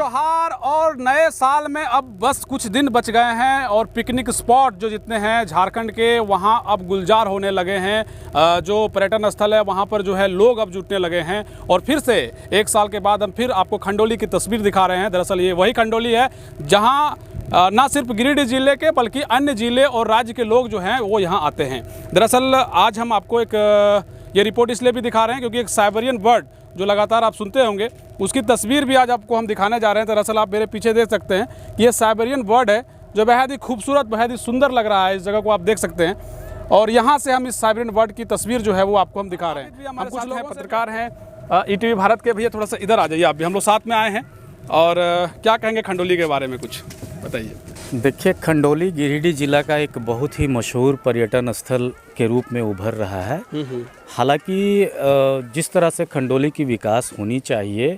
त्योहार और नए साल में अब बस कुछ दिन बच गए हैं और पिकनिक स्पॉट जो जितने हैं झारखंड के वहां अब गुलजार होने लगे हैं। जो पर्यटन स्थल है वहां पर जो है लोग अब जुटने लगे हैं और फिर से एक साल के बाद हम फिर आपको खंडोली की तस्वीर दिखा रहे हैं। दरअसल ये वही खंडोली है जहां ना सिर्फ गिरिडीह जिले के बल्कि अन्य जिले और राज्य के लोग जो हैं वो यहाँ आते हैं। दरअसल आज हम आपको एक ये रिपोर्ट इसलिए भी दिखा रहे हैं क्योंकि एक साइबेरियन बर्ड जो लगातार आप सुनते होंगे उसकी तस्वीर भी आज आपको हम दिखाने जा रहे हैं। दरअसल आप मेरे पीछे देख सकते हैं कि ये साइबेरियन बर्ड है जो बेहद ही खूबसूरत बेहद ही सुंदर लग रहा है। इस जगह को आप देख सकते हैं और यहाँ से हम इस साइबेरियन बर्ड की तस्वीर जो है वो आपको हम दिखा रहे हैं। हम कुछ लोग पत्रकार हैं ETV भारत के। भैया थोड़ा सा इधर आ जाइए आप भी, हम लोग साथ में आए हैं और क्या कहेंगे खंडोली के बारे में कुछ बताइए। देखिए, खंडोली गिरिडीह जिला का एक बहुत ही मशहूर पर्यटन स्थल के रूप में उभर रहा है। हालांकि जिस तरह से खंडोली की विकास होनी चाहिए,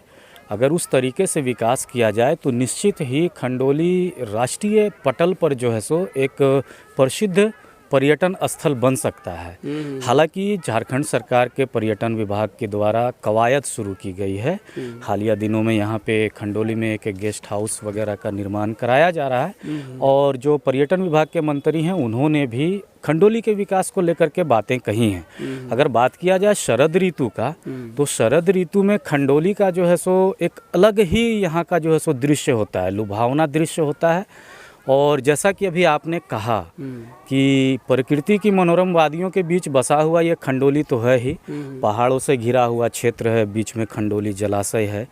अगर उस तरीके से विकास किया जाए तो निश्चित ही खंडोली राष्ट्रीय पटल पर जो है सो एक प्रसिद्ध पर्यटन स्थल बन सकता है। हालांकि झारखंड सरकार के पर्यटन विभाग के द्वारा कवायद शुरू की गई है। हालिया दिनों में यहाँ पे खंडोली में एक गेस्ट हाउस वगैरह का निर्माण कराया जा रहा है और जो पर्यटन विभाग के मंत्री हैं उन्होंने भी खंडोली के विकास को लेकर के बातें कही हैं। अगर बात किया जाए शरद ऋतु का, तो शरद ऋतु में खंडोली का जो है सो एक अलग ही यहाँ का जो है सो दृश्य होता है, लुभावना दृश्य होता है। और जैसा कि अभी आपने कहा कि प्रकृति की मनोरम वादियों के बीच बसा हुआ ये खंडोली तो है ही, पहाड़ों से घिरा हुआ क्षेत्र है, बीच में खंडोली जलाशय है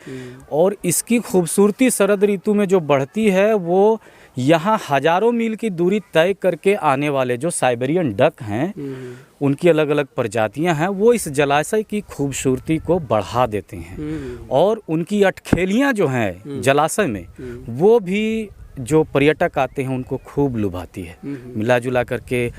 और इसकी खूबसूरती शरद ऋतु में जो बढ़ती है वो यहाँ हजारों मील की दूरी तय करके आने वाले जो साइबेरियन डक हैं उनकी अलग अलग प्रजातियां हैं, वो इस जलाशय की खूबसूरती को बढ़ा देते हैं और उनकी अटखेलियां जो हैं जलाशय में वो भी जो पर्यटक आते हैं उनको खूब लुभाती है। मिला जुला करके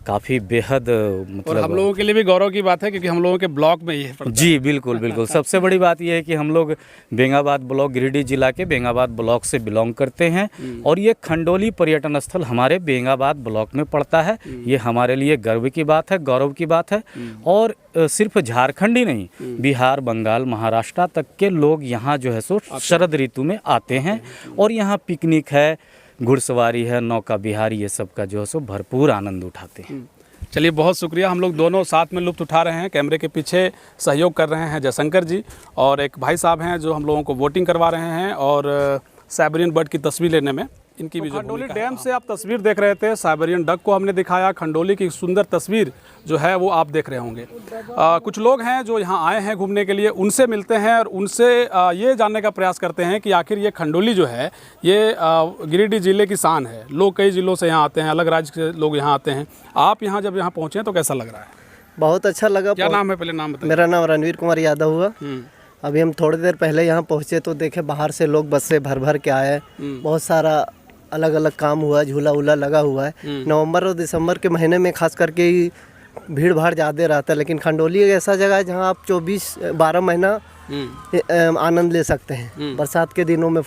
काफ़ी बेहद मतलब और हम लोगों के लिए भी गौरव की बात है क्योंकि हम लोगों के ब्लॉक में ही है। जी बिल्कुल बिल्कुल। सबसे बड़ी बात यह है कि हम लोग बेंगाबाद ब्लॉक, गिरिडीह जिला के बेंगाबाद ब्लॉक से बिलोंग करते हैं और ये खंडोली पर्यटन स्थल हमारे बेंगाबाद ब्लॉक में पड़ता है। ये हमारे लिए गर्व की बात है, गौरव की बात है। और सिर्फ झारखंड ही नहीं, बिहार, बंगाल, महाराष्ट्र तक के लोग यहाँ जो है सो शरद ऋतु में आते हैं और यहाँ पिकनिक है, घुड़सवारी है, नौका विहार, ये सब का जो है सो भरपूर आनंद उठाते हैं। चलिए, बहुत शुक्रिया। हम लोग दोनों साथ में लुत्फ़ उठा रहे हैं। कैमरे के पीछे सहयोग कर रहे हैं जयशंकर जी और एक भाई साहब हैं जो हम लोगों को वोटिंग करवा रहे हैं और साइबेरियन बर्ड की तस्वीर लेने में इनकी भी जो खंडोली डैम से आप तस्वीर देख रहे थे, साइबेरियन डक को हमने दिखाया। खंडोली की सुंदर तस्वीर जो है वो आप देख रहे होंगे। कुछ लोग हैं जो यहाँ आए हैं घूमने के लिए, उनसे मिलते हैं और उनसे ये जानने का प्रयास करते हैं कि आखिर ये खंडोली जो है ये गिरिडीह जिले की शान है। लोग कई जिलों से यहाँ आते हैं, अलग राज्य के लोग यहाँ आते हैं। आप यहाँ जब यहाँ पहुँचे तो कैसा लग रहा है? बहुत अच्छा लगा। क्या नाम है? पहले नाम बताइए। मेरा नाम रणवीर कुमार यादव हुआ। अभी हम थोड़ी देर पहले यहाँ पहुँचे तो देखे बाहर से लोग बस से भर भर के आए। बहुत सारा अलग अलग काम हुआ, झूला वूला लगा हुआ है। नवंबर और दिसंबर के महीने में खास करके भीड़ भाड़ ज़्यादा रहता है, लेकिन खंडोली एक ऐसा जगह है जहाँ आप 12 महीना आनंद ले सकते हैं। बरसात के दिनों में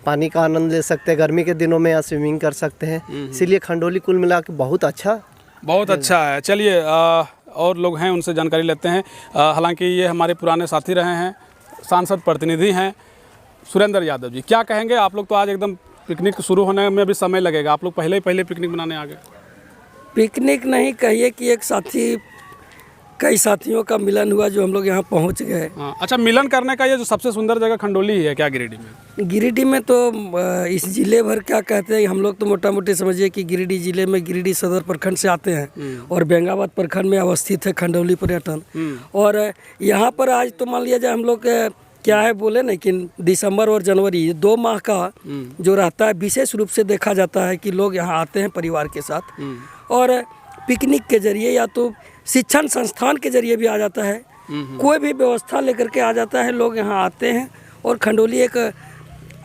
पानी का आनंद ले सकते हैं, गर्मी के दिनों में यहाँ स्विमिंग कर सकते हैं। इसीलिए खंडोली कुल मिला के बहुत अच्छा है। चलिए और लोग हैं उनसे जानकारी लेते हैं। हालांकि ये हमारे पुराने साथी रहे हैं, सांसद प्रतिनिधि हैं सुरेंद्र यादव जी। क्या कहेंगे आप लोग? तो आज एकदम पिकनिक शुरू होने में भी समय लगेगा, आप लोग पहले ही पिकनिक मनाने आ गए। पिकनिक नहीं कहिए कि एक साथी, कई साथियों का मिलन हुआ जो हम लोग यहाँ पहुँच गए। अच्छा, मिलन करने का ये जो सबसे सुंदर जगह खंडोली ही है क्या गिरिडीह में? गिरिडीह में तो इस जिले भर क्या कहते हैं, हम लोग तो मोटा मोटी समझिए कि गिरिडीह जिले में गिरिडीह सदर प्रखंड से आते हैं और बेंगाबाद प्रखंड में अवस्थित है खंडोली पर्यटन। और यहाँ पर आज तो मान लिया जाए हम लोग क्या है बोले ना कि दिसंबर और जनवरी 2 माह का जो रहता है विशेष रूप से देखा जाता है कि लोग यहाँ आते हैं परिवार के साथ और पिकनिक के जरिए या तो शिक्षण संस्थान के जरिए भी आ जाता है, कोई भी व्यवस्था लेकर के आ जाता है। लोग यहाँ आते हैं और खंडोली एक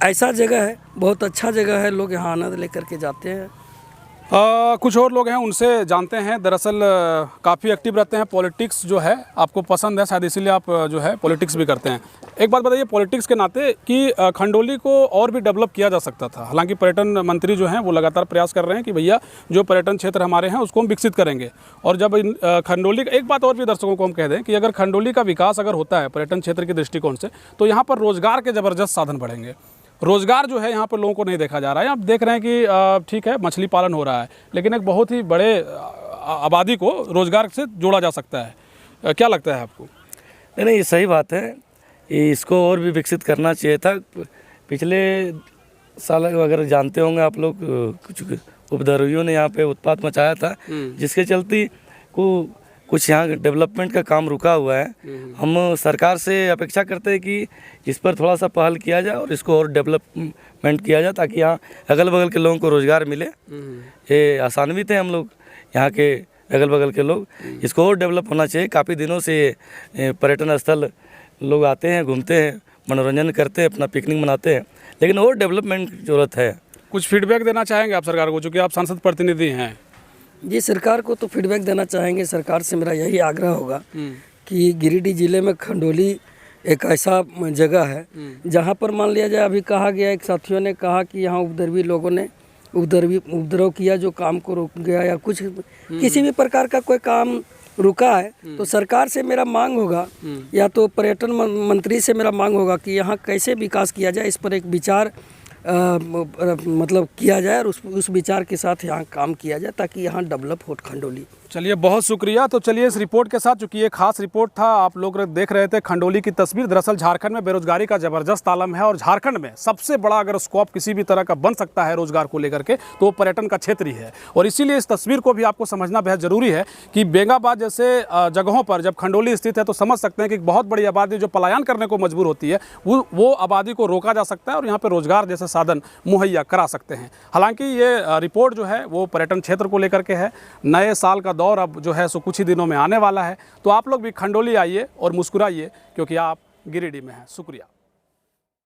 ऐसा जगह है, बहुत अच्छा जगह है, लोग यहाँ आनंद लेकर के जाते हैं। कुछ और लोग हैं उनसे जानते हैं। दरअसल काफ़ी एक्टिव रहते हैं। पॉलिटिक्स जो है आपको पसंद है शायद, इसीलिए आप जो है पॉलिटिक्स भी करते हैं। एक बात बताइए पॉलिटिक्स के नाते कि खंडोली को और भी डेवलप किया जा सकता था। हालांकि पर्यटन मंत्री जो हैं वो लगातार प्रयास कर रहे हैं कि भैया जो पर्यटन क्षेत्र हमारे हैं उसको हम विकसित करेंगे। और जब खंडोली, एक बात और भी दर्शकों को हम कह दें कि अगर खंडोली का विकास अगर होता है पर्यटन क्षेत्र के दृष्टिकोण से, तो यहाँ पर रोजगार के ज़बरदस्त साधन बढ़ेंगे। रोज़गार जो है यहाँ पर लोगों को नहीं देखा जा रहा है। आप देख रहे हैं कि ठीक है मछली पालन हो रहा है, लेकिन एक बहुत ही बड़े आबादी को रोज़गार से जोड़ा जा सकता है। क्या लगता है आपको? नहीं, ये सही बात है, इसको और भी विकसित करना चाहिए था। पिछले साल अगर जानते होंगे आप लोग, कुछ उपद्रवियों ने यहाँ पे उत्पात मचाया था, जिसके चलते कुछ यहाँ डेवलपमेंट का काम रुका हुआ है। हम सरकार से अपेक्षा करते हैं कि इस पर थोड़ा सा पहल किया जाए और इसको और डेवलपमेंट किया जाए, ताकि यहाँ अगल बगल के लोगों को रोज़गार मिले। ये आसान्वित है, हम लोग यहाँ के अगल बगल के लोग, इसको और डेवलप होना चाहिए। काफ़ी दिनों से पर्यटन स्थल लोग आते हैं, घूमते हैं, मनोरंजन करते हैं, अपना पिकनिक मनाते हैं, लेकिन और डेवलपमेंट की ज़रूरत है। कुछ फीडबैक देना चाहेंगे आप सरकार को, चूँकि आप सांसद प्रतिनिधि हैं? जी, सरकार को तो फीडबैक देना चाहेंगे। सरकार से मेरा यही आग्रह होगा कि गिरिडीह जिले में खंडोली एक ऐसा जगह है जहाँ पर मान लिया जाए, अभी कहा गया, एक साथियों ने कहा कि यहाँ उपद्रवी लोगों ने उपद्रव किया, जो काम को रोक गया या कुछ किसी भी प्रकार का कोई काम रुका है, तो सरकार से मेरा मांग होगा, या तो पर्यटन मंत्री से मेरा मांग होगा कि यहाँ कैसे विकास किया जाए, इस पर एक विचार मतलब किया जाए और उस विचार के साथ यहाँ काम किया जाए, ताकि यहाँ डेवलप हो खंडोली। चलिए, बहुत शुक्रिया। तो चलिए इस रिपोर्ट के साथ, चूँकि ये खास रिपोर्ट था, आप लोग देख रहे थे खंडोली की तस्वीर। दरअसल झारखंड में बेरोजगारी का ज़बरदस्त आलम है और झारखंड में सबसे बड़ा अगर स्कोप किसी भी तरह का बन सकता है रोजगार को लेकर के, तो वो पर्यटन का क्षेत्र ही है। और इसीलिए इस तस्वीर को भी आपको समझना बेहद ज़रूरी है कि बेंगाबाद जैसे जगहों पर जब खंडोली स्थित है, तो समझ सकते हैं कि एक बहुत बड़ी आबादी जो पलायन करने को मजबूर होती है, वो आबादी को रोका जा सकता है और यहाँ पर रोजगार जैसे साधन मुहैया करा सकते हैं। हालांकि ये रिपोर्ट जो है वो पर्यटन क्षेत्र को लेकर के है। नए साल का दौर अब जो है सो कुछ ही दिनों में आने वाला है, तो आप लोग भी खंडोली आइए और मुस्कुराइए, क्योंकि आप गिरिडीह में हैं। शुक्रिया।